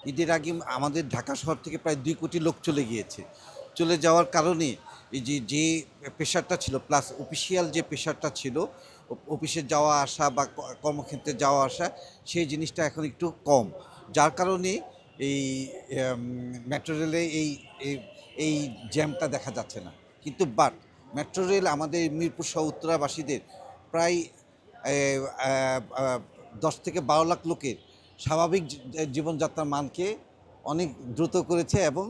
ঈদের আগে আমাদের ঢাকা শহর থেকে প্রায় ২ কোটি লোক চলে গিয়েছে। চলে যাওয়ার কারণে এই যে প্রেশারটা ছিল প্লাস অফিসিয়াল যে প্রেশারটা ছিল, অফিসে যাওয়া আসা বা কর্মক্ষেত্রে যাওয়া আসা, সেই জিনিসটা এখন একটু কম। যার কারণে এই মেট্রো রেলে এই এই জ্যামটা দেখা যাচ্ছে না। কিন্তু মেট্রো রেল আমাদের মিরপুর সহ উত্তরাবাসীদের প্রায় এ আ আ ১০ থেকে ১২ লাখ লোকের স্বাভাবিক জীবনযাত্রার মানকে অনেক দ্রুত করেছে এবং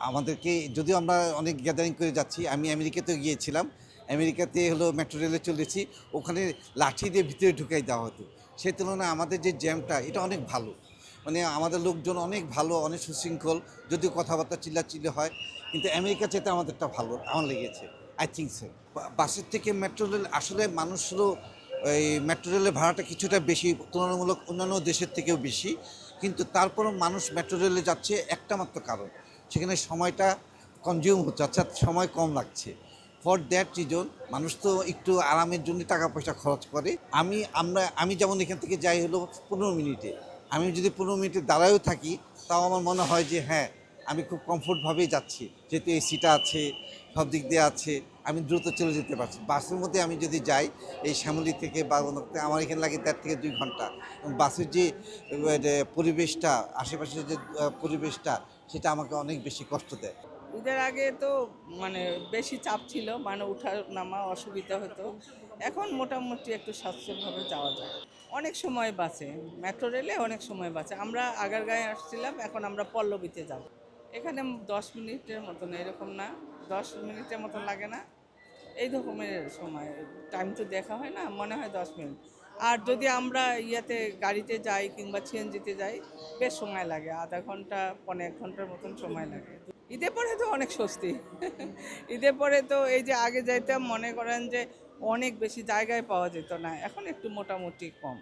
আমাদেরকে, যদিও আমরা অনেক গ্যাদারিং করে যাচ্ছি, আমি আমেরিকাতেও গিয়েছিলাম। আমেরিকাতে হলো মেট্রো রেলে চলেছি, ওখানে লাঠি দিয়ে ভিতরে ঢুকাই দেওয়া হতো। সেই তুলনায় আমাদের যে জ্যামটা, এটা অনেক ভালো। মানে আমাদের লোকজন অনেক ভালো, অনেক সুশৃঙ্খল, যদিও কথাবার্তা চিল্লাচিল্লি হয়, কিন্তু আমেরিকা চাইতে আমাদেরটা ভালো আমার লেগেছে। I think so. বাসের থেকে মেট্রো রেল আসলে মানুষ হলো, এই মেট্রো রেলের ভাড়াটা কিছুটা বেশি, তুলনামূলক অন্যান্য দেশের থেকেও বেশি। কিন্তু তারপরও মানুষ মেট্রো রেলে যাচ্ছে একটা মাত্র কারণ, সেখানে সময়টা কনজিউম হচ্ছে, অর্থাৎ সময় কম লাগছে। ফর দ্যাট রিজন মানুষ তো একটু আরামের জন্য টাকা পয়সা খরচ করে। আমি যেমন এখান থেকে যাই হলো ১৫ মিনিটে। আমি যদি ১৫ মিনিটে দাঁড়ায়ও থাকি, তাও আমার মনে হয় যে হ্যাঁ, আমি খুব কমফোর্টভাবেই যাচ্ছি, যেহেতু এসিটা আছে, সব দিক দিয়ে আছে, আমি দ্রুত চলে যেতে পারছি। বাসের মধ্যে আমি যদি যাই, এই শ্যামলী থেকে বা অন্য কোথাও, আমার এখানে লাগে ১.৫ থেকে ২ ঘন্টা। এবং বাসের যে পরিবেশটা, আশেপাশের যে পরিবেশটা, সেটা আমাকে অনেক বেশি কষ্ট দেয়। ঈদের আগে তো মানে বেশি চাপ ছিল, মানে উঠা নামা অসুবিধা হতো। এখন মোটামুটি একটু স্বাচ্ছন্দ্যভাবে যাওয়া যায়। অনেক সময় বাঁচে, মেট্রো রেলে অনেক সময় বাঁচে। আমরা আগারগাঁয়ে আসছিলাম, এখন আমরা পল্লবীতে যাব। এখানে ১০ মিনিটের মতন, এরকম না, ১০ মিনিটের মতন লাগে না, এই রকমের সময়। টাইম তো দেখা হয় না, মনে হয় ১০ মিনিট। আর যদি আমরা ইয়াতে গাড়িতে যাই কিংবা সিএনজিতে যাই, বেশ সময় লাগে, আধা ঘন্টা ১.৫ ঘন্টার মতন সময় লাগে। ঈদের পরে তো অনেক স্বস্তি। ঈদের পরে তো এই যে আগে যাইতাম, মনে করেন যে অনেক বেশি জায়গায় পাওয়া যেত না, এখন একটু মোটামুটি কম।